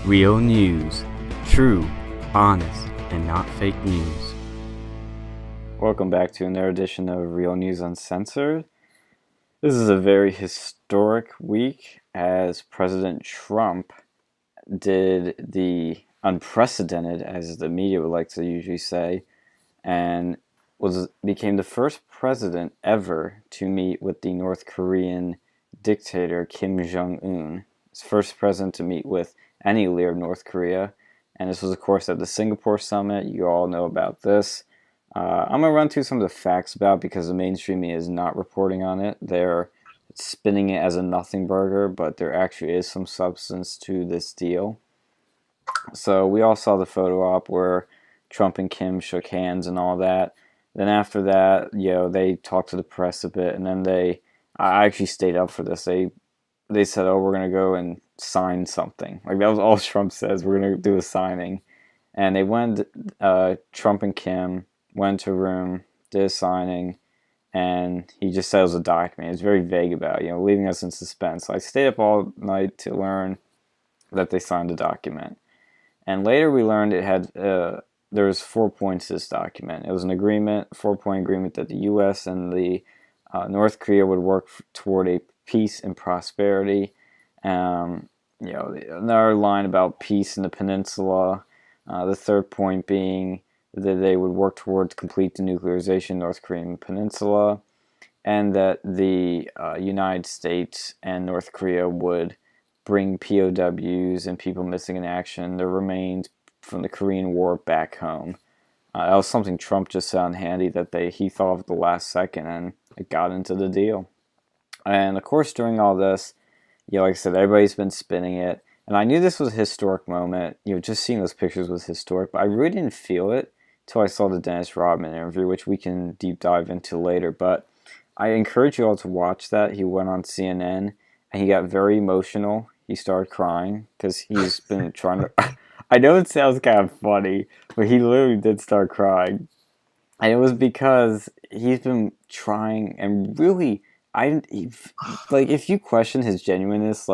Real news. True, honest, and not fake news. Welcome back to another edition of Real News Uncensored. This is a very historic week as President Trump did the unprecedented, as the media would like to usually say, and became the first president ever to meet with the North Korean dictator Kim Jong-un. His first president to meet with any leader of North Korea, and this was of course at the Singapore summit. You all know about this. I'm going to run through some of the facts about it because the mainstream media is not reporting on it. They're spinning it as a nothing burger, but there actually is some substance to this deal. So we all saw the photo op where Trump and Kim shook hands and all that. Then after that, they talked to the press a bit, and then I actually stayed up for this. They said, oh, we're going to go and sign something. Like, that was all Trump says. We're going to do a signing. And they went, Trump and Kim went to a room, did a signing, and he just said it was a document. He was very vague about it, leaving us in suspense. So I stayed up all night to learn that they signed a document. And later we learned it had, there was 4 points to this document. It was an agreement, 4-point agreement that the U.S. and the North Korea would work toward a peace and prosperity. Another line about peace in the peninsula. The third point being that they would work towards complete denuclearization of North Korean peninsula, and that the United States and North Korea would bring POWs and people missing in action, their remains from the Korean War, back home. That was something Trump just found handy that he thought of at the last second, and it got into the deal. And of course, during all this, like I said, everybody's been spinning it. And I knew this was a historic moment. Just seeing those pictures was historic, but I really didn't feel it until I saw the Dennis Rodman interview, which we can deep dive into later. But I encourage you all to watch that. He went on CNN, and he got very emotional. He started crying because he's been trying to... I know it sounds kind of funny, but he literally did start crying. And it was because he's been trying and really... if you question his genuineness,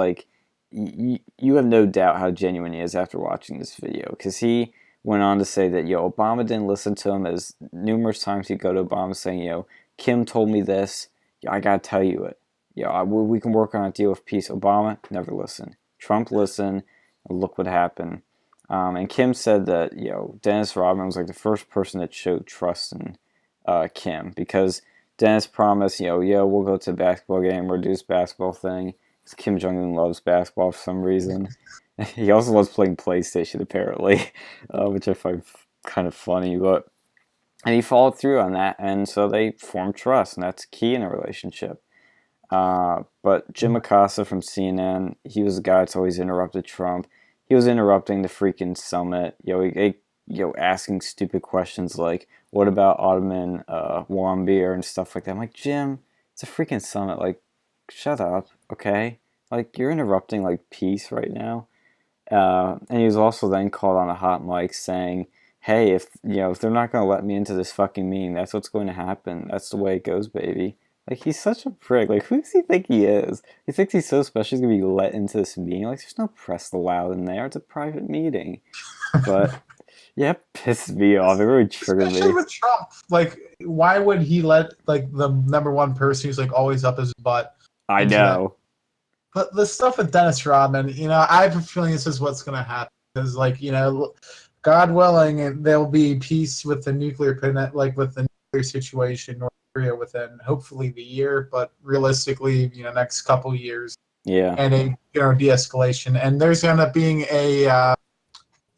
you have no doubt how genuine he is after watching this video, because he went on to say that Obama didn't listen to him, as numerous times he'd go to Obama saying Kim told me this, I gotta tell you it, we can work on a deal of peace. Obama never listened. Trump listened, and look what happened. And Kim said that Dennis Rodman was like the first person that showed trust in Kim, because Dennis promised, we'll go to a basketball game, we'll do this basketball thing. Because Kim Jong-un loves basketball for some reason. He also loves playing PlayStation, apparently, which I find kind of funny. And he followed through on that, and so they formed trust, and that's key in a relationship. But Jim Acosta from CNN, he was the guy that's always interrupted Trump. He was interrupting the freaking summit, asking stupid questions like, what about Ottoman warm beer and stuff like that. I'm like, Jim, it's a freaking summit. Shut up, okay? You're interrupting, peace right now. And he was also then called on a hot mic saying, hey, if they're not going to let me into this fucking meeting, that's what's going to happen. That's the way it goes, baby. He's such a prick. Who does he think he is? He thinks he's so special he's going to be let into this meeting? There's no press allowed in there. It's a private meeting. But... yeah, it pissed me off. It really triggered me. Especially with Trump. Why would he let, the number one person who's, always up his butt? I know. But the stuff with Dennis Rodman, I have a feeling this is what's going to happen. Because, God willing, there'll be peace with the nuclear, with the nuclear situation in North Korea within, hopefully, the year. But realistically, next couple years. Yeah. And a de-escalation. And there's going to be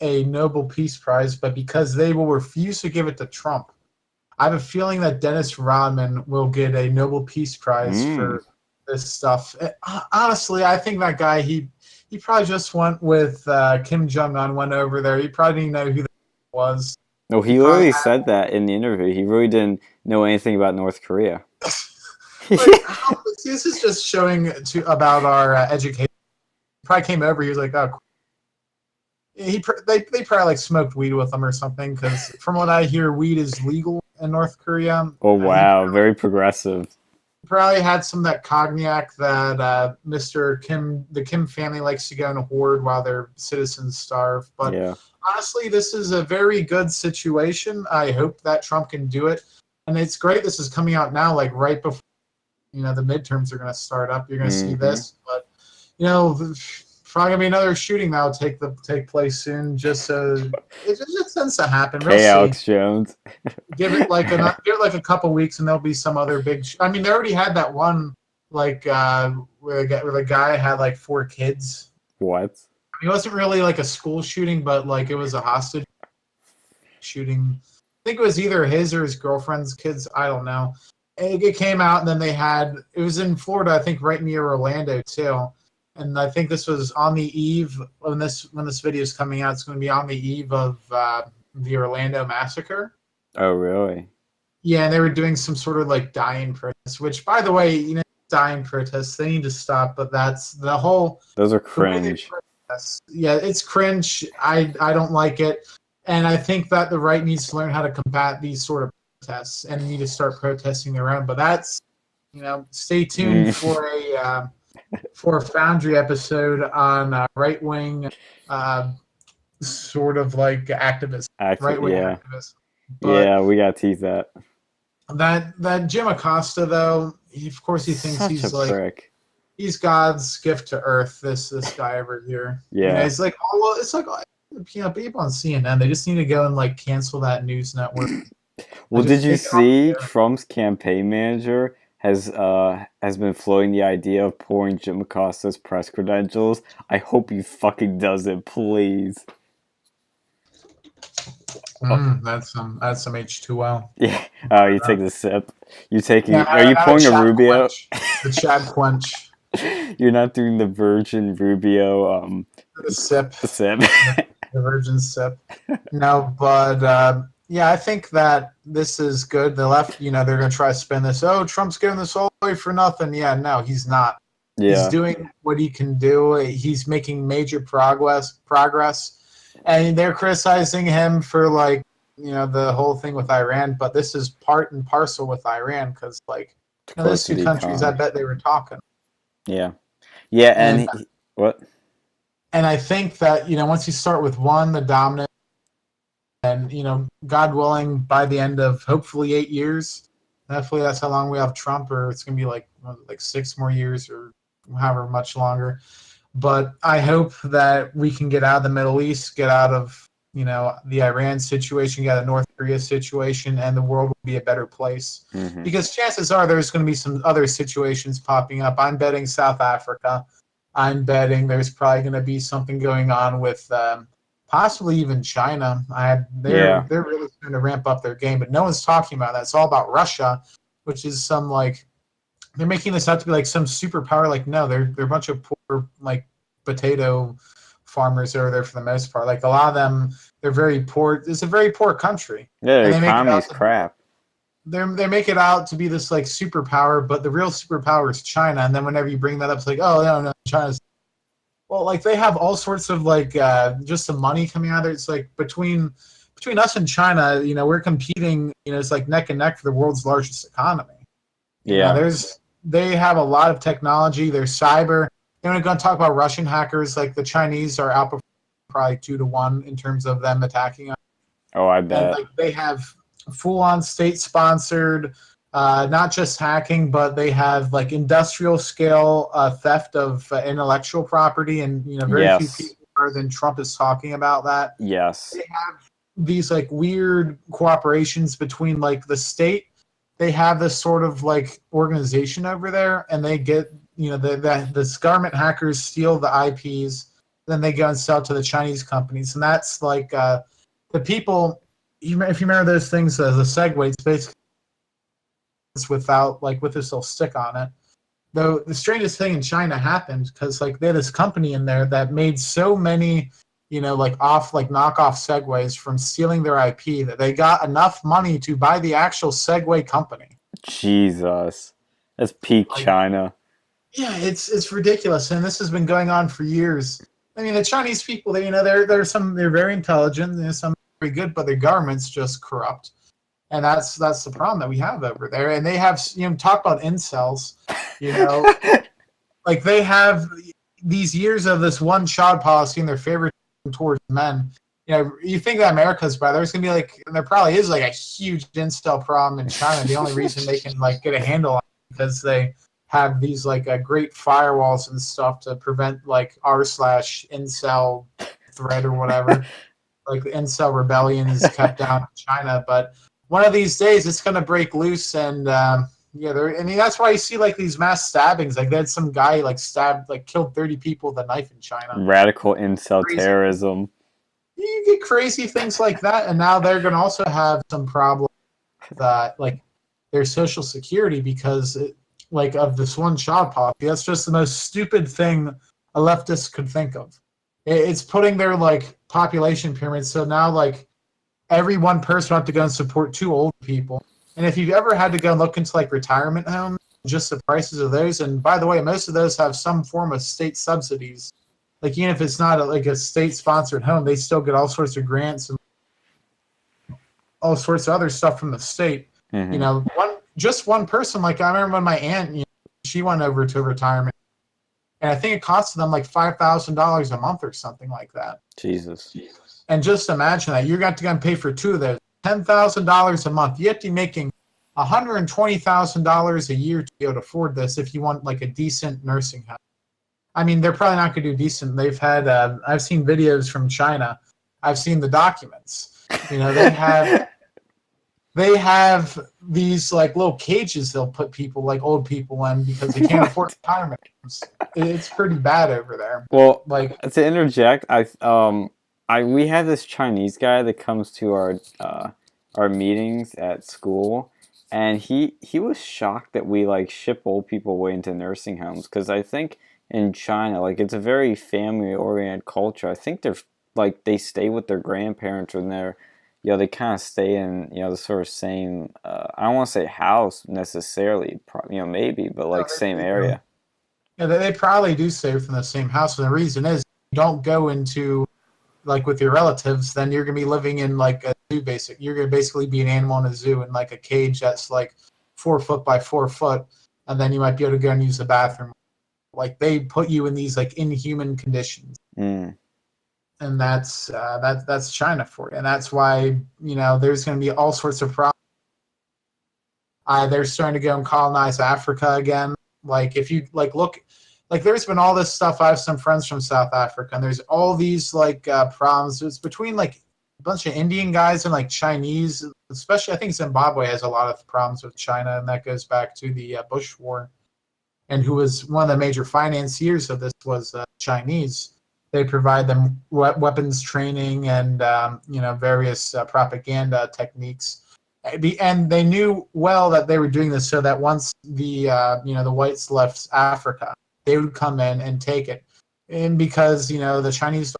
a Nobel Peace Prize, but because they will refuse to give it to Trump, I have a feeling that Dennis Rodman will get a Nobel Peace Prize for this stuff. Honestly, I think that guy, he probably just went with Kim Jong-un, went over there. He probably didn't know who that was. No, he literally said that in the interview. He really didn't know anything about North Korea. This is just showing about our education. He probably came over, he was like, oh, they probably smoked weed with him or something, because from what I hear, weed is legal in North Korea. Oh wow, very progressive. probably had some of that cognac that Mr. Kim, the Kim family likes to go and hoard while their citizens starve. But Yeah. honestly, this is a very good situation. I hope that Trump can do it. And it's great this is coming out now, like right before, the midterms are going to start up. You're going to see this. But, probably going to be another shooting that will take place soon. Just so it just tends to happen. We'll Hey, Alex see. Jones. Give it like a couple weeks, and there'll be some other big. I mean, they already had that one like where the guy had like 4 kids. What? It wasn't really like a school shooting, but like it was a hostage shooting. I think it was either his or his girlfriend's kids. I don't know. It came out, and then it was in Florida, I think, right near Orlando too. And I think this was on the eve when this video is coming out. It's going to be on the eve of the Orlando massacre. Oh, really? Yeah, and they were doing some sort of like dying protest, which, by the way, dying protests, they need to stop. But that's the whole. Those are cringe. Yeah, it's cringe. I don't like it. And I think that the right needs to learn how to combat these sort of protests and need to start protesting their own. But that's, stay tuned for a Foundry episode on right-wing sort of like activists. Right-wing activists. But yeah, we got to tease that. That Jim Acosta, though, of course he thinks Such he's a like prick. He's God's gift to Earth. This guy over here. Yeah, it's like it's like people on CNN. They just need to go and like cancel that news network. Well, did you see Trump's campaign manager has been floating the idea of pouring Jim Acosta's press credentials? I hope he fucking does it, please. That's some H2O. Yeah. Oh, you take the sip. You take it. Are you pouring a Rubio? The Chad Quench. You're not doing the Virgin Rubio. The sip. The sip. The Virgin sip. No, but yeah, I think that this is good. The left, they're going to try to spin this. Oh, Trump's giving this all away for nothing. Yeah, no, he's not. Yeah. He's doing what he can do. He's making major progress. And they're criticizing him for like, the whole thing with Iran, but this is part and parcel with Iran because like those 2 countries, I bet they were talking. Yeah, yeah, and what? And I think that once you start with one, the dominant, and God willing, by the end of hopefully 8 years, hopefully that's how long we have Trump, or it's gonna be like 6 more years or however much longer. But I hope that we can get out of the Middle East, get out of, the Iran situation, get out of the North Korea situation, and the world will be a better place. Mm-hmm. Because chances are there's going to be some other situations popping up. I'm betting South Africa. I'm betting there's probably going to be something going on with possibly even China. They're really going to ramp up their game, but no one's talking about that. It's all about Russia, which is some like, they're making this out to be like some superpower. Like, no, they're a bunch of poor, like, potato farmers over there for the most part. Like, a lot of them, they're very poor. It's a very poor country. Yeah, the economy's crap. They make it out to be this, like, superpower, but the real superpower is China. And then whenever you bring that up, it's like, oh, no, China's... Well, like, they have all sorts of, like, just some money coming out of there. It's like between us and China, we're competing, it's like neck and neck for the world's largest economy. Yeah. They have a lot of technology. There's cyber. They're going to talk about Russian hackers. Like the Chinese are outperforming probably 2-1 in terms of them attacking us. Oh, I bet. And, like, they have full-on state-sponsored, not just hacking, but they have like industrial scale theft of intellectual property, and very few people more than Trump is talking about that. Yes. They have these like weird cooperations between like the state. They have this sort of like organization over there, and they get, the garment hackers steal the IPs, then they go and sell to the Chinese companies. And that's like the people, if you remember those things, the Segway, it's basically without, like, with this little stick on it. Though the strangest thing in China happened because like they had this company in there that made so many, knockoff Segways from stealing their IP that they got enough money to buy the actual Segway company. Jesus, that's peak China. Yeah, it's ridiculous, and this has been going on for years. I mean, the Chinese people, they're very intelligent, some very good, but their government's just corrupt. and that's the problem that we have over there. And they have, talk about incels, you know, like they have these years of this one child policy and their favoritism towards men. You think that America's bad. There's gonna be like, and there probably is like a huge incel problem in China. The only reason they can like get a handle on it because they have these like great firewalls and stuff to prevent like r/incel threat or whatever. Like the incel rebellion is kept down in China, but one of these days it's gonna break loose and. Yeah, I mean that's why you see like these mass stabbings. Like they had some guy like stabbed, like killed 30 people with a knife in China. Radical incel Crazy. terrorism. You get crazy things like that, and now they're going to also have some problems that like their social security because like of this one child policy. That's just the most stupid thing a leftist could think of. It's putting their like population pyramid. So now like every one person will have to go and support two old people. And if you've ever had to go and look into like retirement homes, just the prices of those, and by the way, most of those have some form of state subsidies. Like even if it's not like a state-sponsored home, they still get all sorts of grants and all sorts of other stuff from the state. Mm-hmm. One person. Like I remember when my aunt, she went over to retirement, and I think it costed them like $5,000 a month or something like that. Jesus. And just imagine that you're going to pay for two of those. $10,000 a month. You have to be making $120,000 a year to be able to afford this if you want like a decent nursing home. I mean, they're probably not going to do decent. They've had, I've seen videos from China. I've seen the documents. They have these like little cages they'll put people, like old people in because they can't afford retirement homes. It's pretty bad over there. Well, like to interject, we have this Chinese guy that comes to our meetings at school, and he was shocked that we like ship old people away into nursing homes because I think in China like it's a very family oriented culture. I think they're like they stay with their grandparents when they're they kind of stay in the sort of same I don't want to say house necessarily maybe but like same area. Yeah, they probably do stay from the same house, and the reason is you don't go into like with your relatives, then you're gonna be living in like a zoo. You're gonna basically be an animal in a zoo in like a cage that's like 4 foot by 4 foot, and then you might be able to go and use the bathroom. Like they put you in these like inhuman conditions, and that's China for you, and that's why there's gonna be all sorts of problems. They're starting to go and colonize Africa again. Like if you like look. Like there's been all this stuff. I have some friends from South Africa, and there's all these like problems. It's between like a bunch of Indian guys and like Chinese, especially I think Zimbabwe has a lot of problems with China, and that goes back to the Bush War. And who was one of the major financiers of this was Chinese. They provide them weapons training and various propaganda techniques. And they knew well that they were doing this so that once the the whites left Africa, they would come in and take it. And because the Chinese,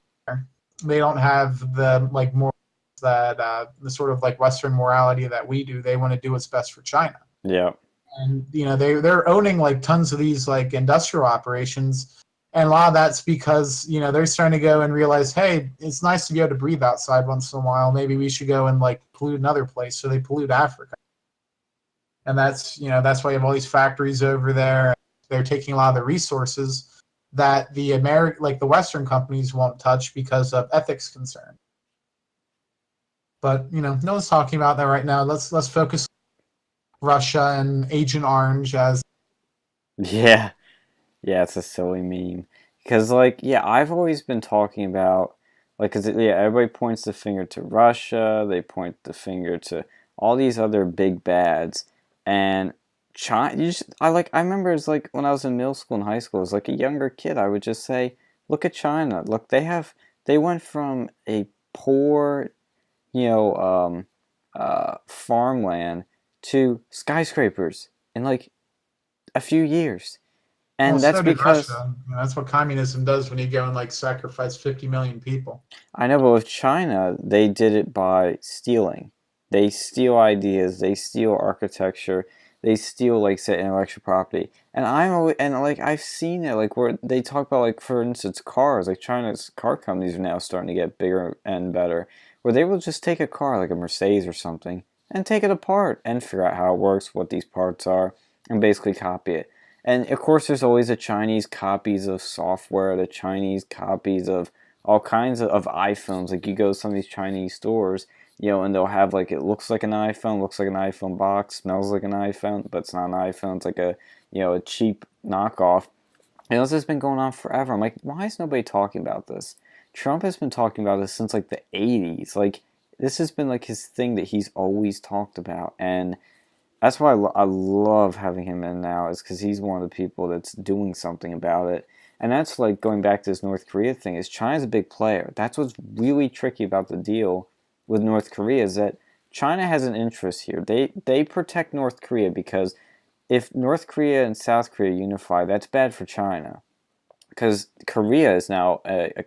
they don't have the like morals that the sort of like Western morality that we do. They want to do what's best for China. Yeah. And they're owning like tons of these like industrial operations, and a lot of that's because they're starting to go and realize, hey, it's nice to be able to breathe outside once in a while. Maybe we should go and like pollute another place. So they pollute Africa, and that's why you have all these factories over there. They're taking a lot of the resources that the Western companies won't touch because of ethics concern. But no one's talking about that right now. Let's focus on Russia and Agent Orange as yeah it's a silly meme because I've always been talking about because everybody points the finger to Russia, they point the finger to all these other big bads, and China, I remember it's like when I was in middle school and high school, as like a younger kid, I would just say, look at China. Look, they went from a poor, farmland to skyscrapers in like a few years. And that's because Russia. That's what communism does when you go and like sacrifice 50 million people. I know, but with China, they did it by stealing. They steal ideas, they steal architecture, they steal say intellectual property, and I've seen it where they talk about for instance cars. China's car companies are now starting to get bigger and better, where they will just take a car like a Mercedes or something and take it apart and figure out how it works, what these parts are, and basically copy it. And of course, there's always the Chinese copies of software, the Chinese copies of all kinds of iPhones. Like you go to some of these Chinese stores, and they'll have like it looks like an iPhone, looks like an iPhone box, smells like an iPhone, but it's not an iPhone. It's like a cheap knockoff. And this has been going on forever. I'm like, why is nobody talking about this? Trump has been talking about this since like the 80s. Like this has been like his thing that he's always talked about, and that's why I love having him in now, is because he's one of the people that's doing something about it. And that's like going back to this North Korea thing, is China's a big player. That's what's really tricky about the deal with North Korea, is that China has an interest here. They protect North Korea because if North Korea and South Korea unify, that's bad for China. Because Korea is now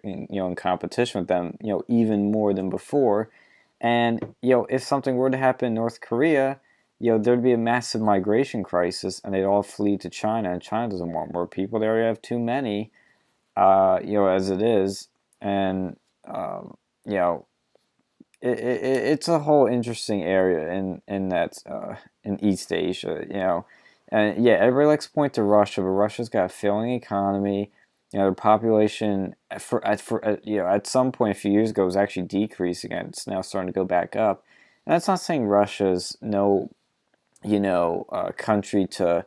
in competition with them, even more than before. And if something were to happen in North Korea, there'd be a massive migration crisis, and they'd all flee to China. And China doesn't want more people; they already have too many, as it is. And it's a whole interesting area in that in East Asia, and everybody likes to point to Russia, but Russia's got a failing economy. Their population at some point a few years ago was actually decreasing, and it's now starting to go back up. And that's not saying Russia's no country to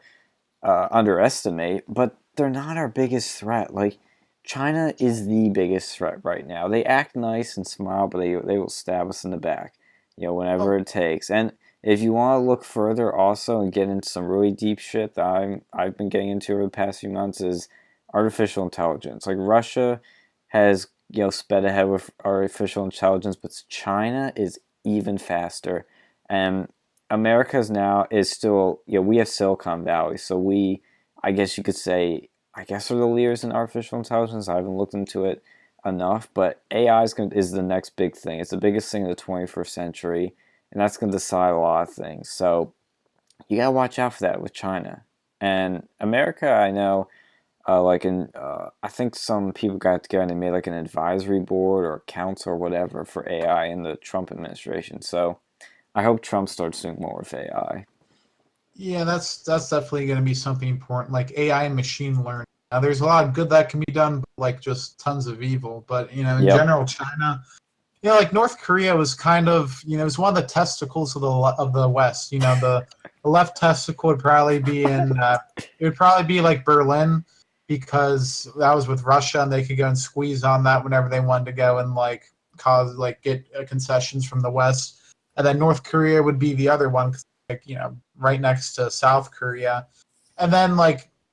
underestimate, but they're not our biggest threat. Like China is the biggest threat right now. They act nice and smile, but they will stab us in the back, whenever it takes. And if you want to look further also and get into some really deep shit that I've been getting into over the past few months, is artificial intelligence. Like Russia has sped ahead with artificial intelligence, but China is even faster. And America's now is still, we have Silicon Valley, so I guess you could say, are the leaders in artificial intelligence. I haven't looked into it enough, but AI is the next big thing. It's the biggest thing in the 21st century, and that's going to decide a lot of things. So you got to watch out for that with China. And America, I know, I think some people got together and they made like an advisory board or a council or whatever for AI in the Trump administration. So I hope Trump starts doing more with AI. Yeah, that's definitely going to be something important, like AI and machine learning. Now, there's a lot of good that can be done, but like just tons of evil. But in Yep. general, China, like North Korea was kind of, it was one of the testicles of the West. The left testicle would probably be it would probably be like Berlin, because that was with Russia, and they could go and squeeze on that whenever they wanted to go and get concessions from the West. And then North Korea would be the other one, right next to South Korea. And then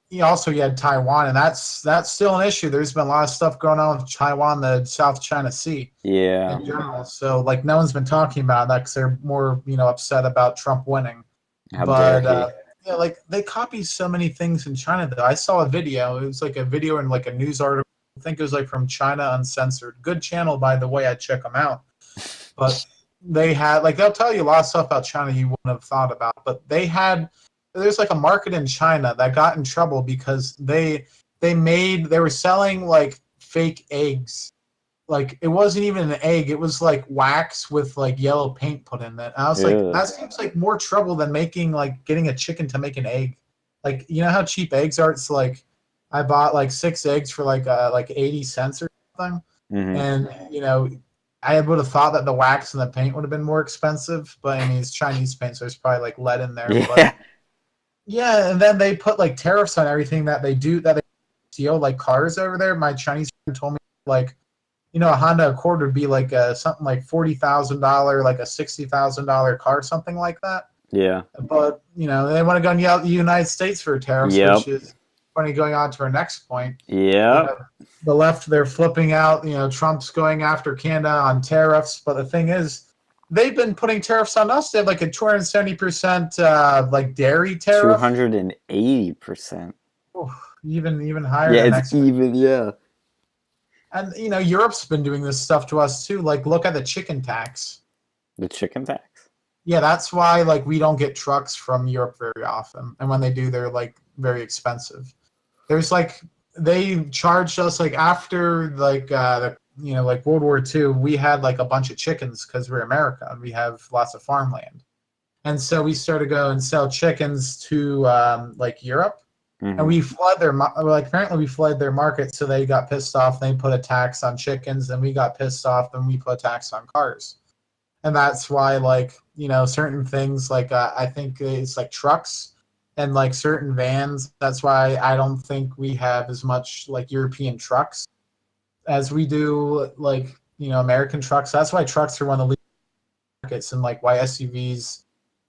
you had Taiwan, and that's still an issue. There's been a lot of stuff going on with Taiwan, the South China Sea Yeah. in general. So no one's been talking about that because they're more upset about Trump winning. How But dare he? they copy so many things in China. Though I saw a video. It was like a video in a news article. I think it was from China Uncensored. Good channel, by the way. I check them out. But they had they'll tell you a lot of stuff about China you wouldn't have thought about. But there's a market in China that got in trouble because they were selling fake eggs. It wasn't even an egg. It was wax with yellow paint put in it. And I was Ew. that seems more trouble than getting a chicken to make an egg. How cheap eggs are? It's I bought 6 eggs for 80 cents or something. Mm-hmm. And I would have thought that the wax and the paint would have been more expensive, but I mean it's Chinese paint, so there's probably lead in there. Yeah. But yeah, and then they put tariffs on everything that they steal cars over there. My Chinese friend told me a Honda Accord would be something like $40,000, a $60,000 car, something like that. Yeah. But they want to go and yell at the United States for tariffs, Yep. which is funny. Going on to our next point. Yeah. The left, they're flipping out. Trump's going after Canada on tariffs, but the thing is, they've been putting tariffs on us. They have a 270% dairy tariff. 280%. Even higher. Yeah, it's even. Yeah. And Europe's been doing this stuff to us too. Look at the chicken tax. The chicken tax? Yeah, that's why we don't get trucks from Europe very often, and when they do, they're very expensive. There's they charged us after World War II, we had a bunch of chickens because we're America and we have lots of farmland. and so we started to go and sell chickens to like Europe, and Hmm. we flood their like apparently we flooded their market, so they got pissed off. They put a tax on chickens, and we got pissed off, and we put a tax on cars, and that's why like certain things like I think it's like trucks and like certain vans. That's why I don't think we have as much like European trucks as we do like American trucks. That's why trucks are one of the leading markets, and like why SUVs.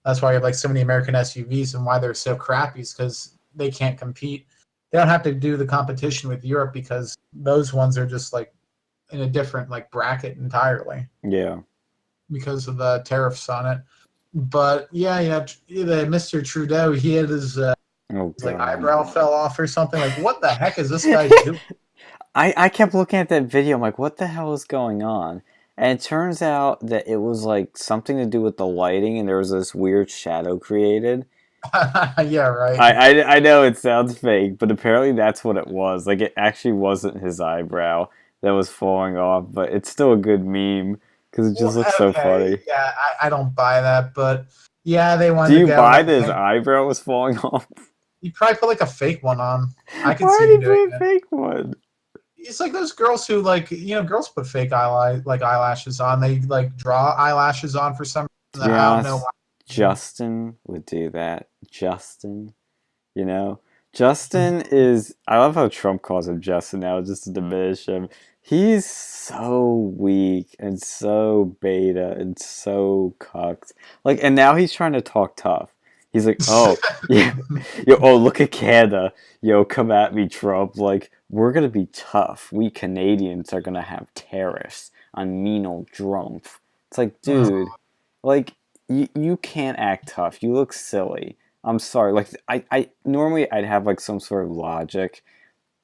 That's why we have like so many American SUVs and why they're so crappy is because they can't compete. They don't have to do the competition with Europe because those ones are just like in a different like bracket entirely Yeah. because of the tariffs on it. But yeah, the Mr. Trudeau, he had Oh his like God. eyebrow fell off or something. Like, what the heck is this guy doing? I kept looking at that video. I'm like, what the hell is going on? And it turns out that it was like something to do with the lighting, and there was this weird shadow created. Yeah, right. I know it sounds fake, but apparently that's what it was. Like it actually wasn't his eyebrow that was falling off, but it's still a good meme because it Well, just looks so okay, funny. yeah, I don't buy that, but yeah, they Do wanted to you go. buy I that his think eyebrow was falling off? he probably put like a fake one on. I could Why see would him he doing put a it. fake one? It's like those girls who like girls put fake eyelashes on. They like draw eyelashes on for some To reason. be I don't know honest, why. Justin would do that. Justin. You know, Justin is. I love how Trump calls him Justin now, just to diminish him. He's so weak and so beta and so cucked. Like, and now he's trying to talk tough. He's like, oh, yeah, yo, oh, look at Canada. Yo, come at me, Trump. Like, we're gonna be tough. We Canadians are gonna have tariffs on mean old Trump. It's like, dude, like, you can't act tough. You look silly. I'm sorry. Like I normally I'd have like some sort of logic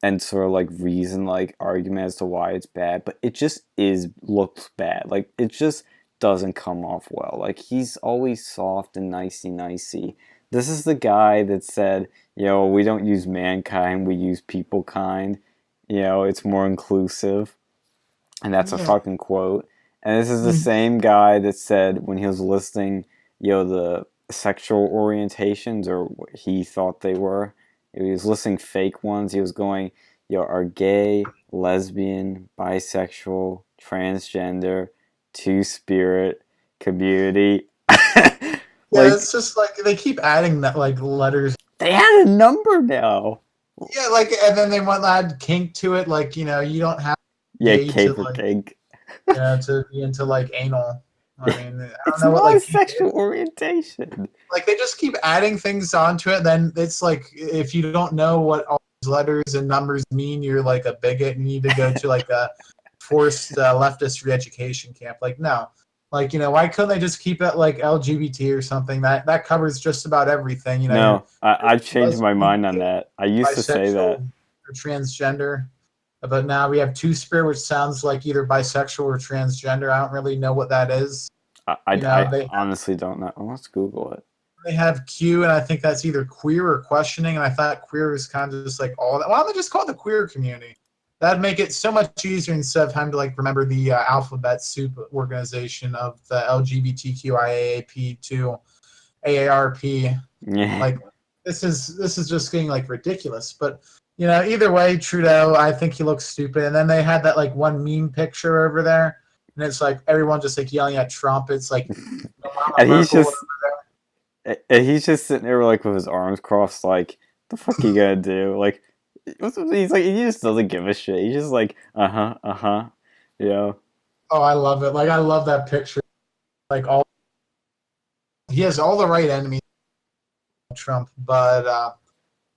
and sort of like reason like argument as to why it's bad, but it just is looks bad. Like it just doesn't come off well. Like he's always soft and nicey nicey. This is the guy that said, we don't use mankind, we use people kind. It's more inclusive. And that's a Yeah. fucking quote. And this is the same guy that said when he was listing, the sexual orientations or what he thought they were. He was listing fake ones. He was going, are gay, lesbian, bisexual, transgender, two spirit, community. Yeah, Like it's just like they keep adding that like letters. they had a number now. Yeah, like and then they want to add kink to it. Like you don't have to be Yeah, gay K to for like kink. to be into like anal. I mean, I don't It's know what not a like kink sexual is. orientation. Like they just keep adding things onto it. Then it's like if you don't know what all these letters and numbers mean, you're like a bigot and you need to go to like a forced leftist re-education camp. Like no, like why couldn't they just keep it like LGBT or something? That covers just about everything. You're No, I've changed my lesbian, mind on gay, that. I used to say that. bisexual, or transgender. But now we have two spirit, which sounds like either bisexual or transgender. I don't really know what that is. I They honestly don't know. Well, let's Google it. they have Q, and I think that's either queer or questioning. And I thought queer was kind of just like all that. Why don't they just call it the queer community? That'd make it so much easier instead of having to like remember the alphabet soup organization of the LGBTQIAAP to AARP. Yeah. Like this is just getting like ridiculous. But either way, Trudeau, I think he looks stupid. And then they had that like one meme picture over there, and it's like everyone just like yelling at Trump. It's like Mama And he's Merkel over just and he's just sitting there like with his arms crossed, like, the fuck you gonna do? Like, he's like, he just doesn't give a shit. He's just like, uh huh, yeah. Oh, I love it. Like I love that picture. Like all he has all the right enemies, Trump. But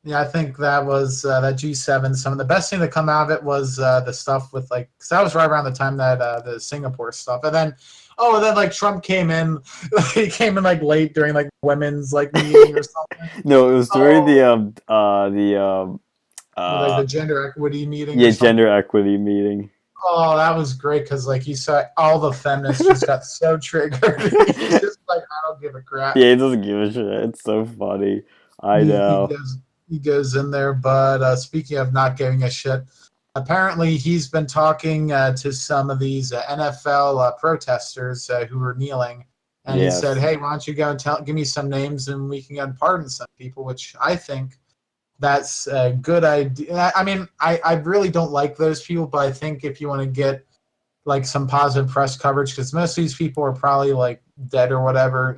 yeah, I think that was that G7. Some of the best thing that come out of it was the stuff with like, because that was right around the time that the Singapore stuff, and then like Trump came in, he came in like late during like women's like meeting or something. No, it was during Oh, like uh the gender equity meeting or yeah, something. gender equity meeting. Oh, that was great because like you saw all the feminists just got so triggered. He's just like, I don't give a crap. Yeah, he doesn't give a shit. It's so funny. I he, he know. goes he goes in there. But speaking of not giving a shit, apparently he's been talking to some of these NFL protesters who were kneeling, And he said, Yes. "Hey, why don't you go and give me some names, and we can go and pardon some people," which I think that's a good idea. I mean, I really don't like those people, but I think if you want to get like some positive press coverage, because most of these people are probably like dead or whatever,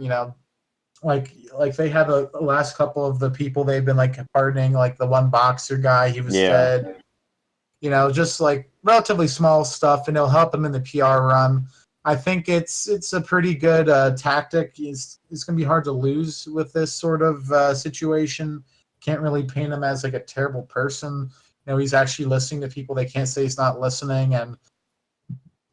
like they had the last couple of the people they've been like pardoning, like the one boxer guy, he was Yeah. dead. Just like relatively small stuff, and it'll help him in the PR run. I think it's a pretty good tactic. It's going to be hard to lose with this sort of situation. Can't really paint him as like a terrible person. He's actually listening to people. They can't say he's not listening, and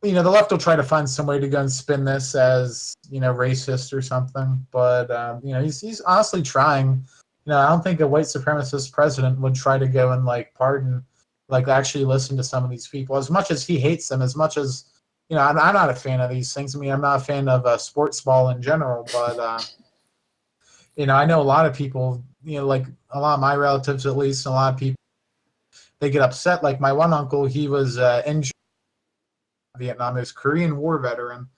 the left will try to find some way to go and spin this as racist or something. But he's honestly trying. I don't think a white supremacist president would try to go and like pardon, like actually listen to some of these people. As much as he hates them, as much as I'm not a fan of these things. I mean, I'm not a fan of sports ball in general, but I know a lot of people. Like a lot of my relatives, at least, and a lot of people, they get upset. Like my one uncle, he was injured in Vietnam. He was a Korean War veteran,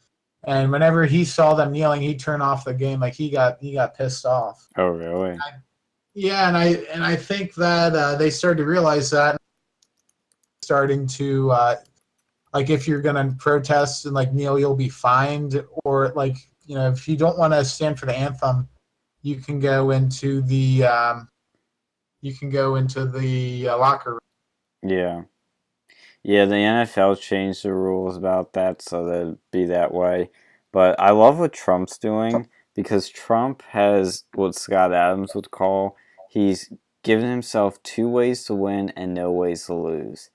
and whenever he saw them kneeling, he'd turn off the game. Like he got pissed off. Oh, really? Yeah, and I think that they started to realize that, starting to like if you're gonna protest and like kneel, you'll be fined, or like if you don't want to stand for the anthem, you can go into the locker room. Yeah. Yeah, the NFL changed the rules about that so that it'd be that way. But I love what Trump's doing because Trump has what Scott Adams would call he's given himself two ways to win and no ways to lose.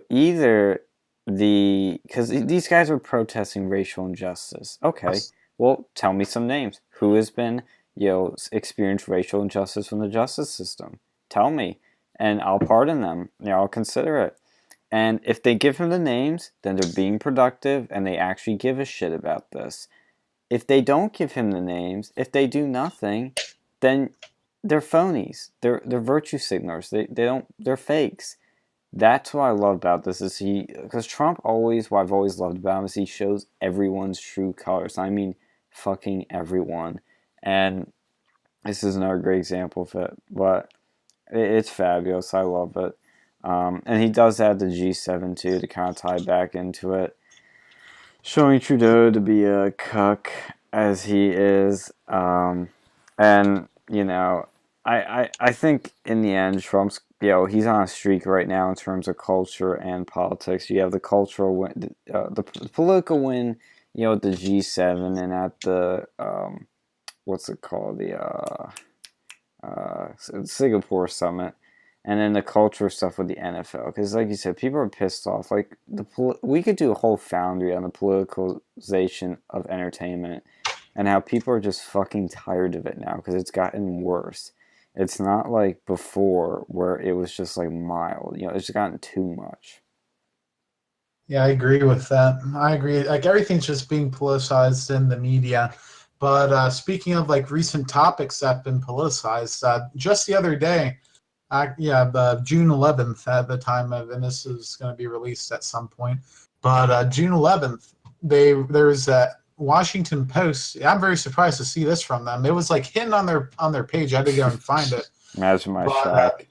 Either because these guys are protesting racial injustice. Okay, well, tell me some names. Who has been, experienced racial injustice from the justice system? Tell me, and I'll pardon them. I'll consider it. And if they give him the names, then they're being productive and they actually give a shit about this. If they don't give him the names, if they do nothing, then they're phonies. They're virtue signalers. They're fakes. That's what I love about this is because Trump what I've always loved about him is he shows everyone's true colors. I mean, fucking everyone. And this is another great example of it, but it's fabulous. I love it. And he does add the G7 too to kind of tie back into it, showing Trudeau to be a cuck as he is. And I think in the end, Trump's he's on a streak right now in terms of culture and politics. You have the cultural win, the political win, at the G7 and at the what's it called, the Singapore summit. And then the culture stuff with the NFL, because like you said, people are pissed off. Like we could do a whole foundry on the politicalization of entertainment, and how people are just fucking tired of it now because it's gotten worse. It's not like before where it was just like mild. It's gotten too much. Yeah, I agree with that. I agree. Like everything's just being politicized in the media. But speaking of like recent topics that have been politicized, just the other day. June 11th at the time of, and this is going to be released at some point. But June 11th, there was a Washington Post. I'm very surprised to see this from them. It was like hidden on their page. I had to go and find it. Imagine my shock.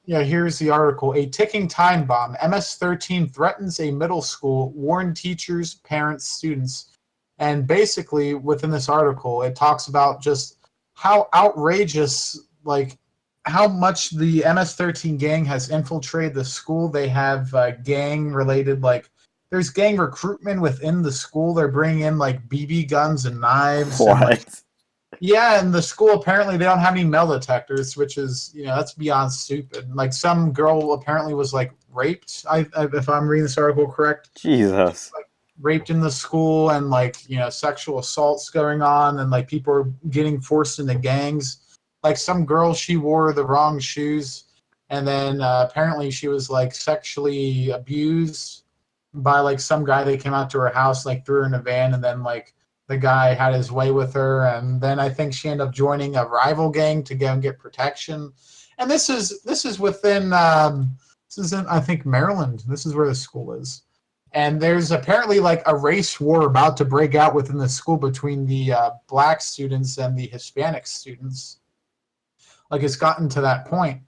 Here's the article. A ticking time bomb. MS-13 threatens a middle school. Warn teachers, parents, students. And basically, within this article, it talks about just how outrageous, like, how much the MS-13 gang has infiltrated the school. They have gang-related, like, there's gang recruitment within the school. They're bringing in, like, BB guns and knives. What? And the school, apparently, they don't have any metal detectors, which is, that's beyond stupid. Like, some girl apparently was, like, raped, if I'm reading this article correct. Jesus. Like, raped in the school, and, like, sexual assaults going on, and, like, people are getting forced into gangs. Like some girl, she wore the wrong shoes, and then apparently she was like sexually abused by like some guy that came out to her house, like threw her in a van, and then like the guy had his way with her, and then I think she ended up joining a rival gang to go and get protection. And this is within this is in I think Maryland. This is where the school is, And there's apparently like a race war about to break out within the school between the black students and the Hispanic students. Like it's gotten to that point,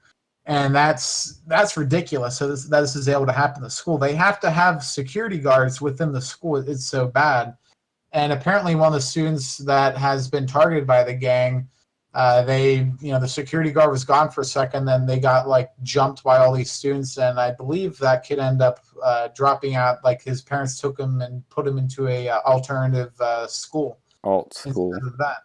and that's ridiculous. So this is able to happen in the school. They have to have security guards within the school. It's so bad. And apparently, one of the students that has been targeted by the gang, the security guard was gone for a second, then they got like jumped by all these students, and I believe that kid ended up dropping out. Like his parents took him and put him into a alternative school. Alt school. Instead of that.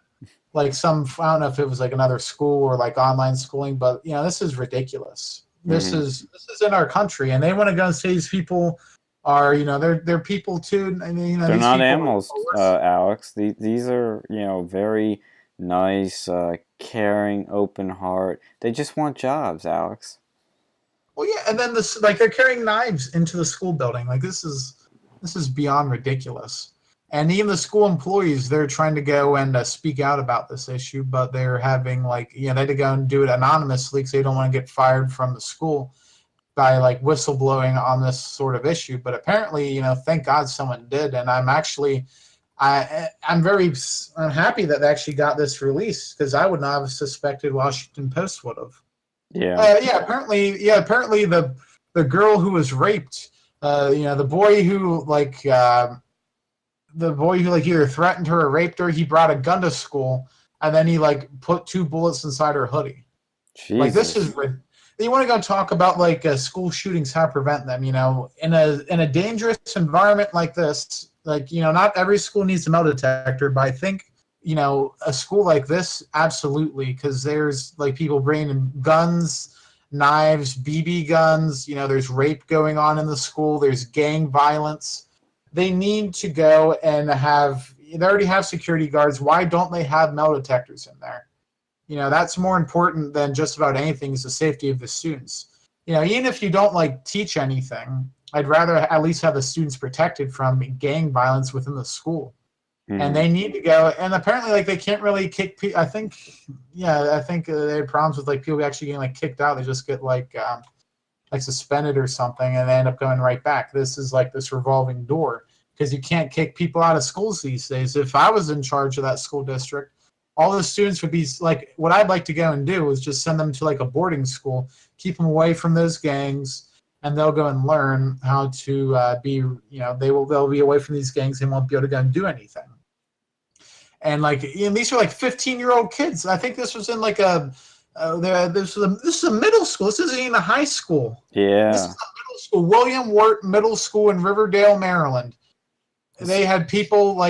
Like I don't know if it was like another school or like online schooling, but this is ridiculous. This is in our country, and they want to go and say these people are they're people too. I mean, they're not animals, Alex. These are very nice, caring, open heart. They just want jobs, Alex. Well, yeah, and then they're carrying knives into the school building. Like this is beyond ridiculous. And even the school employees, they're trying to go and speak out about this issue, but they're having they had to go and do it anonymously because they don't want to get fired from the school by like whistleblowing on this sort of issue. But apparently, thank God someone did. And I'm actually, I'm happy that they actually got this release because I would not have suspected Washington Post would have. Yeah. Apparently the girl who was raped, the boy who either threatened her or raped her, he brought a gun to school, and then he put 2 bullets inside her hoodie. Jesus. Like this is, you want to go talk about school shootings, how to prevent them? In a dangerous environment like this, not every school needs a metal detector, but I think a school like this absolutely, because there's people bringing in guns, knives, BB guns. There's rape going on in the school. There's gang violence. They need to go and they already have security guards. Why don't they have metal detectors in there? That's more important than just about anything is the safety of the students. Even if you don't teach anything, I'd rather at least have the students protected from gang violence within the school. Mm-hmm. And they need to go, and apparently they can't really kick people. I think they had problems with people actually getting kicked out. They just get suspended or something, and they end up going right back. This is this revolving door because you can't kick people out of schools these days. If I was in charge of that school district, all the students would be what I'd like to go and do is just send them to a boarding school, keep them away from those gangs, and they'll go and learn how to they'll be away from these gangs and won't be able to go and do anything. And these are 15-year-old kids. I think this was in this is a middle school. This isn't even a high school. Yeah. This is a middle school. William Wirt Middle School in Riverdale, Maryland. They had people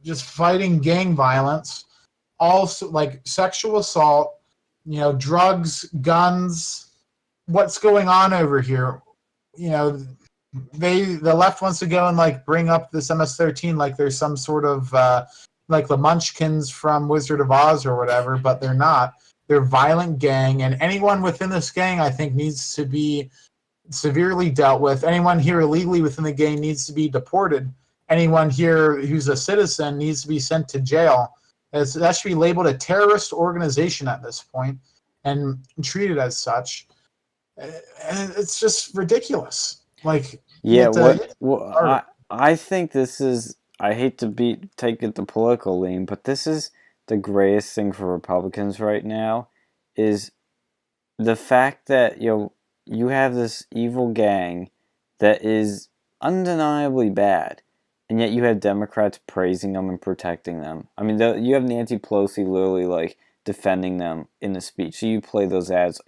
just fighting gang violence, also sexual assault, drugs, guns. What's going on over here? The left wants to go and bring up this MS-13 like there's some sort of the Munchkins from Wizard of Oz or whatever, but they're not. They're a violent gang, and anyone within this gang, I think, needs to be severely dealt with. Anyone here illegally within the gang needs to be deported. Anyone here who's a citizen needs to be sent to jail. That should be labeled a terrorist organization at this point and treated as such. And it's just ridiculous. I think this is, I hate to take it the political lean, but this is the greatest thing for Republicans right now is the fact that you have this evil gang that is undeniably bad, and yet you have Democrats praising them and protecting them. I mean, you have Nancy Pelosi literally defending them in the speech. So you play those ads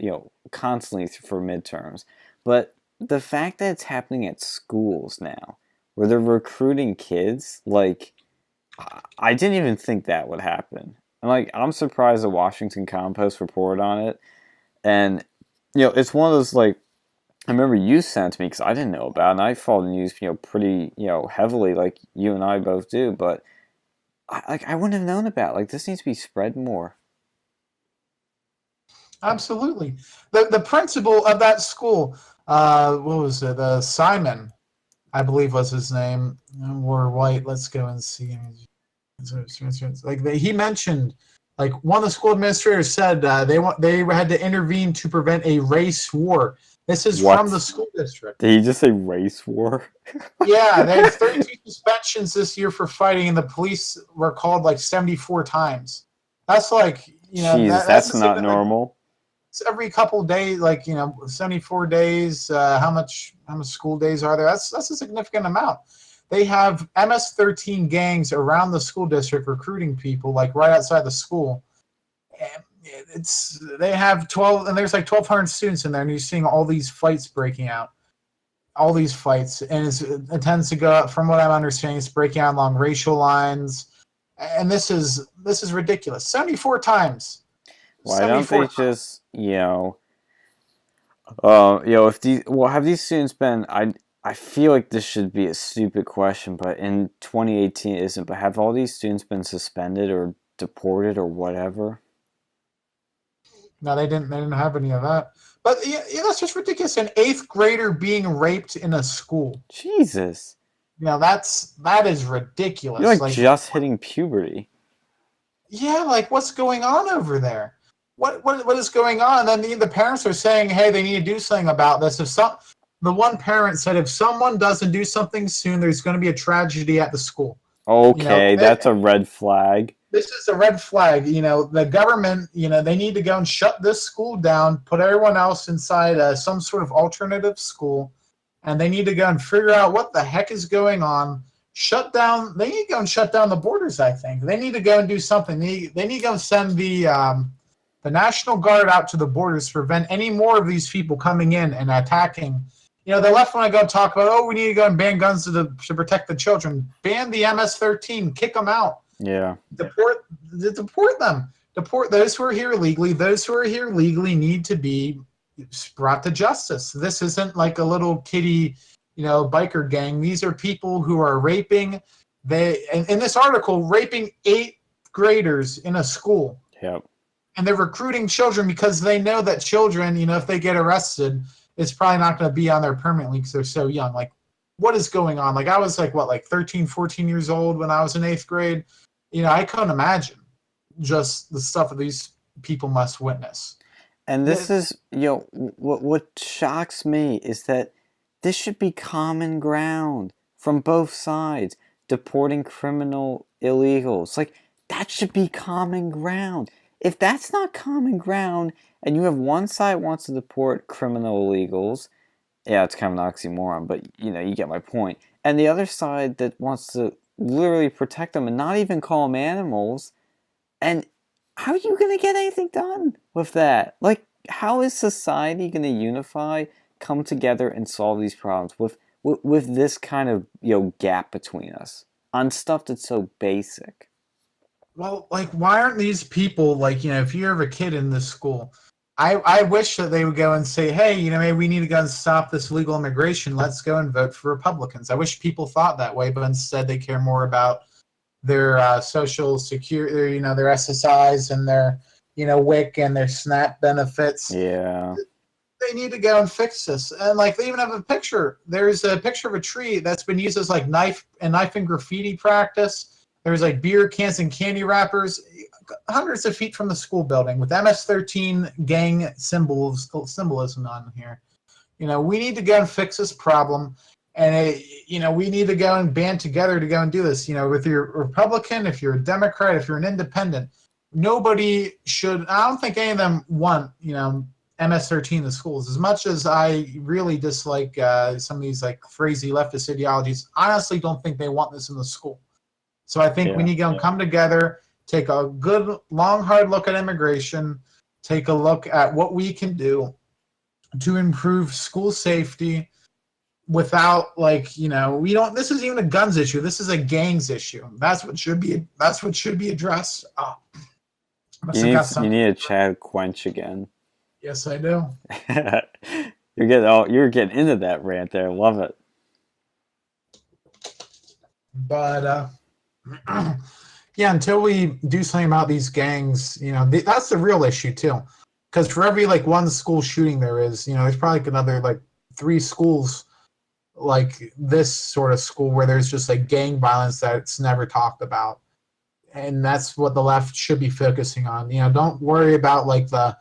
constantly for midterms. But the fact that it's happening at schools now, where they're recruiting kids, I didn't even think that would happen. And I'm surprised the Washington Compost reported on it. And it's one of those I remember you sent me because I didn't know about it, and I follow the news pretty heavily like you and I both do. But I wouldn't have known about it. This needs to be spread more. Absolutely. The principal of that school, what was it? Simon, I believe was his name. Wore white. Let's go and see. He mentioned, one of the school administrators said they had to intervene to prevent a race war. This is from the What? school district. Did he just say race war? Yeah, they had 13 suspensions this year for fighting, and the police were called like 74 times. That's like, Jesus, that's that's just not even like normal. it's every couple of days, like 74 days. How much school days are there? That's a significant amount. They have MS-13 gangs around the school district recruiting people, like right outside the school. And they have 12, and there's like 1,200 students in there, and you're seeing all these fights breaking out. All these fights, and it tends to go, from what I'm understanding, it's breaking out along racial lines, and this is ridiculous. 74 times, Why don't they 74 times. just, if these, well, have these students been, I feel like this should be a stupid question, but in 2018 it isn't, but have all these students been suspended or deported or whatever? No, they didn't. They didn't have any of that. But yeah, that's just ridiculous. An eighth grader being raped in a school. Jesus. That is You're ridiculous. like just hitting puberty. Yeah, like what's going on over there? What is going on? And then the parents are saying, hey, they need to do something about this. The one parent said, if someone doesn't do something soon, there's going to be a tragedy at the school. Okay, that's a red flag. This is a red flag. The government, they need to go and shut this school down, put everyone else inside some sort of alternative school, and they need to go and figure out what the heck is going on. Shut down. They need to go and shut down the borders. I think they need to go and do something. They need to go and send the National Guard out to the borders to prevent any more of these people coming in and attacking. The left want to go talk about, oh, we need to go and ban guns to protect the children. Ban the MS-13. Kick them out. Yeah. Deport them. Deport those who are here illegally. Those who are here legally need to be brought to justice. This isn't like a little kiddie, biker gang. These are people who are raping. In this article, raping 8th graders in a school. Yep. And they're recruiting children because they know that children, if they get arrested, it's probably not going to be on there permanently because they're so young. Like, what is going on? Like, I was like 13, 14 years old when I was in 8th grade. I couldn't imagine just the stuff that these people must witness. And this is, what shocks me is that this should be common ground from both sides. Deporting criminal illegals. Like, that should be common ground. If that's not common ground, and you have one side wants to deport criminal illegals, yeah, it's kind of an oxymoron, but you get my point. And the other side that wants to literally protect them and not even call them animals, and how are you going to get anything done with that? Like, how is society going to unify, come together, and solve these problems with this kind of gap between us on stuff that's so basic? Well, like, why aren't these people, like, if you have a kid in this school, I wish that they would go and say, hey, maybe we need to go and stop this illegal immigration. Let's go and vote for Republicans. I wish people thought that way, but instead they care more about their social security, their SSIs and their, WIC and their SNAP benefits. Yeah. They need to go and fix this. And, like, they even have a picture. There's a picture of a tree that's been used as, like, knife and graffiti practice. There's, like, beer cans and candy wrappers hundreds of feet from the school building with MS-13 gang symbolism on here. We need to go and fix this problem. And, we need to go and band together to go and do this. With your Republican, if you're a Democrat, if you're an independent, nobody should, I don't think any of them want, MS-13 in the schools. As much as I really dislike some of these, like, crazy leftist ideologies, I honestly don't think they want this in the school. So I think we need to go and come together, take a good, long, hard look at immigration, take a look at what we can do to improve school safety without, like, we don't, this isn't even a guns issue. This is a gangs issue. That's what should be addressed. Oh, you need a Chad Quench again. Yes, I do. You're getting into that rant there. Love it. But yeah, until we do something about these gangs, that's the real issue too. Because for every, like, one school shooting there is, there's probably like another, like, 3 schools like this sort of school where there's just, like, gang violence that's never talked about. And that's what the left should be focusing on. Don't worry about, like, the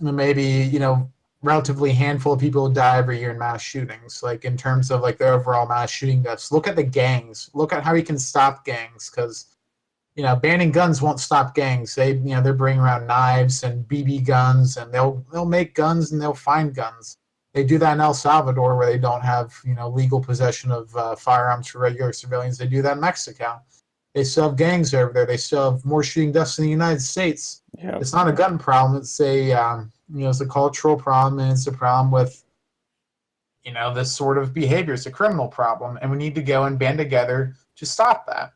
maybe, relatively handful of people die every year in mass shootings. Like in terms of like the overall mass shooting deaths, look at the gangs. Look at how we can stop gangs because banning guns won't stop gangs. They're bringing around knives and BB guns, and they'll make guns and they'll find guns. They do that in El Salvador, where they don't have legal possession of firearms for regular civilians. They do that in Mexico. They still have gangs over there. They still have more shooting deaths in the United States. Yep. It's not a gun problem. It's it's a cultural problem, and it's a problem with this sort of behavior. It's a criminal problem, and we need to go and band together to stop that.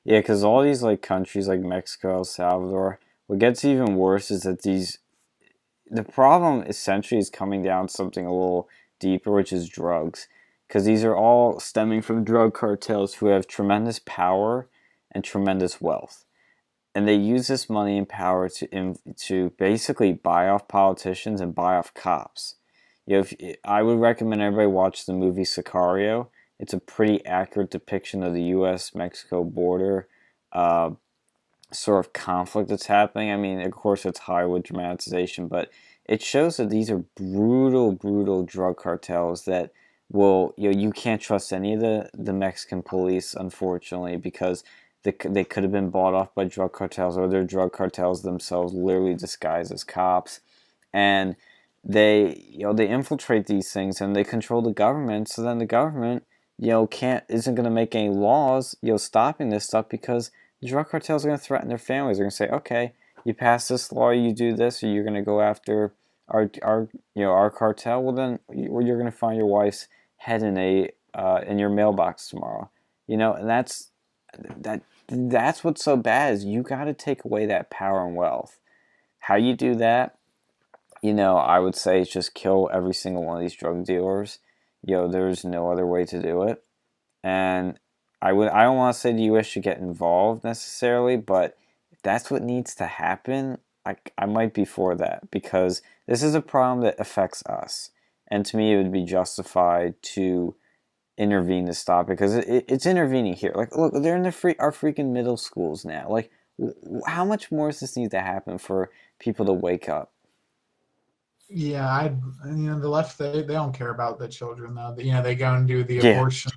Yeah, because all these like countries like Mexico, El Salvador, what gets even worse is that the problem essentially is coming down to something a little deeper, which is drugs. Because these are all stemming from drug cartels who have tremendous power and tremendous wealth. And they use this money and power to basically buy off politicians and buy off cops. I would recommend everybody watch the movie Sicario. It's a pretty accurate depiction of the U.S.-Mexico border sort of conflict that's happening. I mean, of course, it's Hollywood dramatization, but it shows that these are brutal, brutal drug cartels that you can't trust any of the Mexican police, unfortunately, because they could have been bought off by drug cartels, or they're drug cartels themselves literally disguised as cops. And they infiltrate these things and they control the government, so then the government isn't going to make any laws stopping this stuff, because the drug cartels are going to threaten their families. They're going to say, okay, you pass this law, you do this, or you're going to go after our cartel. Well, then you're going to find your wife's head in your mailbox tomorrow. And that's what's so bad, is you got to take away that power and wealth. How you do that? I would say it's just kill every single one of these drug dealers. There's no other way to do it. And I don't want to say the U.S. should get involved necessarily, but if that's what needs to happen, I might be for that, because this is a problem that affects us. And to me, it would be justified to intervene to stop it, because it's intervening here. Like, look, they're in our freaking middle schools now. Like, how much more does this need to happen for people to wake up? Yeah, the left, they don't care about the children though. They go and do the Yeah. abortion.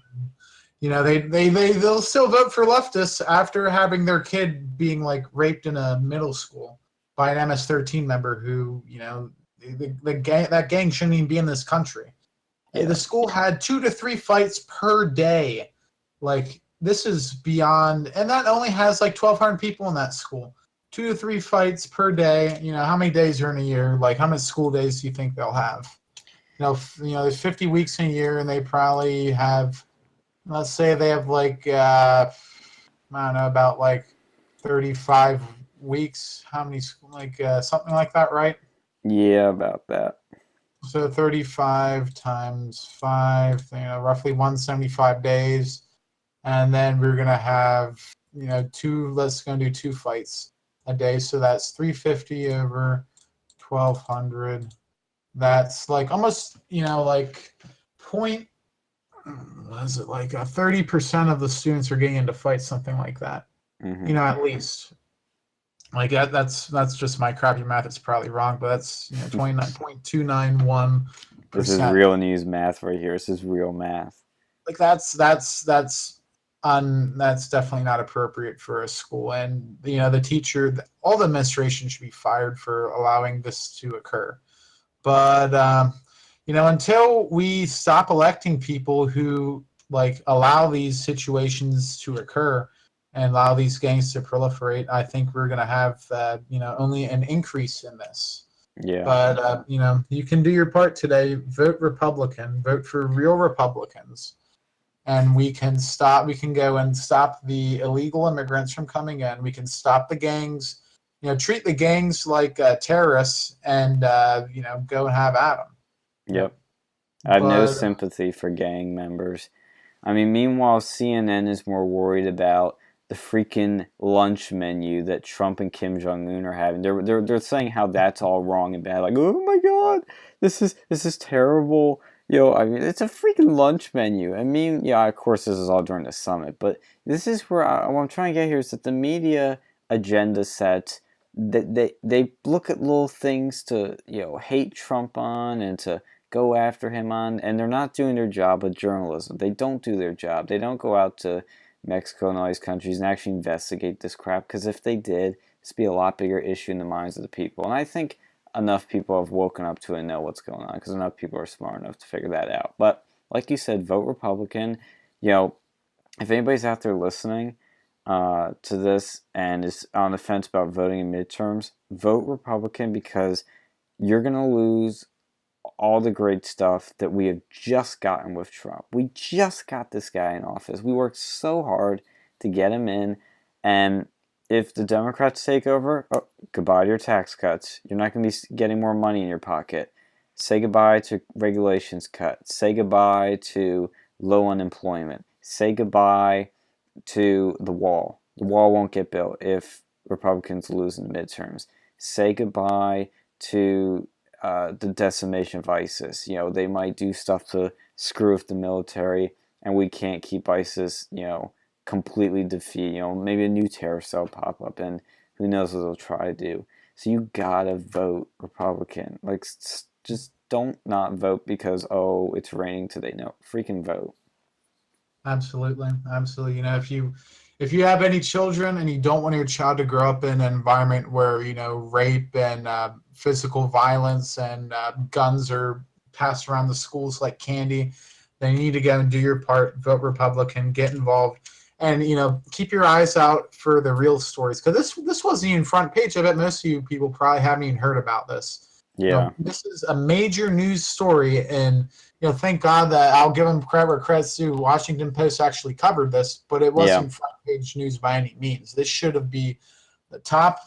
They'll still vote for leftists after having their kid being like raped in a middle school by an MS-13 member who, that gang shouldn't even be in this country. Yeah. The school had 2 to 3 fights per day. Like, this is beyond, and that only has like 1,200 people in that school. 2 to 3 fights per day. How many days are in a year? Like, how many school days do you think they'll have? There's 50 weeks in a year, and they probably have, let's say they have like, I don't know, about like 35 weeks. How many, something like that, right? Yeah, about that. So 35 times 5, roughly 175 days. And then we're going to have, let's go do 2 fights a day. So that's 350 over 1,200. That's like almost, like point, what is it, like 30% of the students are getting into fights, something like that. Mm-hmm. At least. Like that's just my crappy math. It's probably wrong, but that's 29.291%. This is real news math right here. This is real math. Like that's definitely not appropriate for a school. And the teacher, all the administration should be fired for allowing this to occur. But until we stop electing people who like allow these situations to occur and allow these gangs to proliferate, I think we're going to have only an increase in this. Yeah. But you can do your part today. Vote Republican. Vote for real Republicans, and we can go and stop the illegal immigrants from coming in. We can stop the gangs. Treat the gangs like terrorists, and go and have at them. Yep. I have no sympathy for gang members. I mean, meanwhile, CNN is more worried about the freaking lunch menu that Trump and Kim Jong-un are having. They're saying how that's all wrong and bad. Like, oh my God, this is terrible. I mean, it's a freaking lunch menu. I mean, yeah, of course, this is all during the summit, but this is where what I'm trying to get here is that the media agenda sets they look at little things to, hate Trump on and to go after him on, and they're not doing their job with journalism. They don't do their job. They don't go out to Mexico and all these countries and actually investigate this crap, because if they did, this would be a lot bigger issue in the minds of the people. And I think enough people have woken up to it and know what's going on, because enough people are smart enough to figure that out. But like you said, vote Republican. If anybody's out there listening to this and is on the fence about voting in midterms, vote Republican, because you're going to lose all the great stuff that we have just gotten with Trump. We just got this guy in office. We worked so hard to get him in, and if the Democrats take over, goodbye to your tax cuts. You're not going to be getting more money in your pocket. Say goodbye to regulations cut. Say goodbye to low unemployment. Say goodbye to the wall. The wall won't get built if Republicans lose in the midterms. Say goodbye to the decimation of ISIS. They might do stuff to screw with the military, and we can't keep ISIS, completely defeated. Maybe a new terror cell pop up, and who knows what they'll try to do. So you gotta vote Republican. Like, just don't not vote because, it's raining today. No, freaking vote. Absolutely. If you have any children and you don't want your child to grow up in an environment where rape and physical violence and guns are passed around the schools like candy, then you need to go and do your part. Vote Republican. Get involved, and keep your eyes out for the real stories, because this wasn't even front page. I bet most of you people probably haven't even heard about this. Yeah. This is a major news story, and thank God that I'll give them credit where credit's due. Washington Post actually covered this, but it wasn't front page news by any means. This should have been the top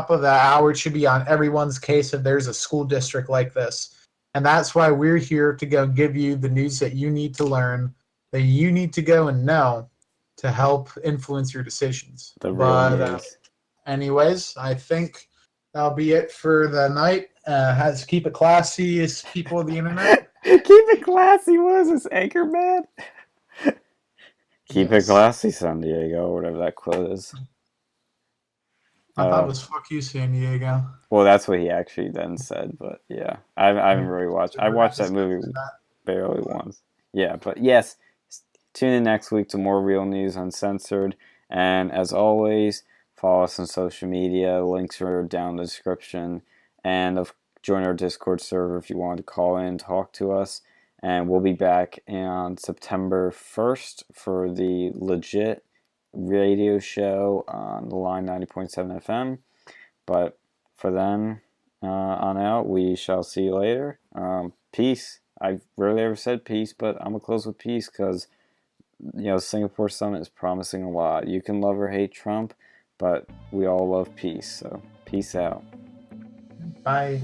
of the hour. It should be on everyone's case if there's a school district like this, and that's why we're here to go give you the news that you need to learn, that you need to go and know to help influence your decisions. Anyways, I think that'll be it for the night. Has to keep it classy as people of the internet. Keep it classy. What is this, Anchorman? Keep it classy, San Diego, or whatever that quote is. I thought it was "fuck you, San Diego." Well, that's what he actually then said, but yeah, I haven't really watched. I watched that movie barely once. Yeah, but yes, tune in next week to more real news uncensored, and as always, follow us on social media. Links are down in the description, and join our Discord server if you want to call in and talk to us. And we'll be back on September 1st for the legit radio show on the line 90.7 FM. But for then on out, we shall see you later. Peace. I've rarely ever said peace, but I'm going to close with peace because, Singapore Summit is promising a lot. You can love or hate Trump, but we all love peace. So peace out. Bye.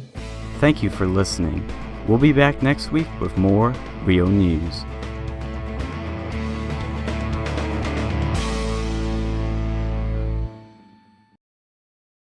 Thank you for listening. We'll be back next week with more real news.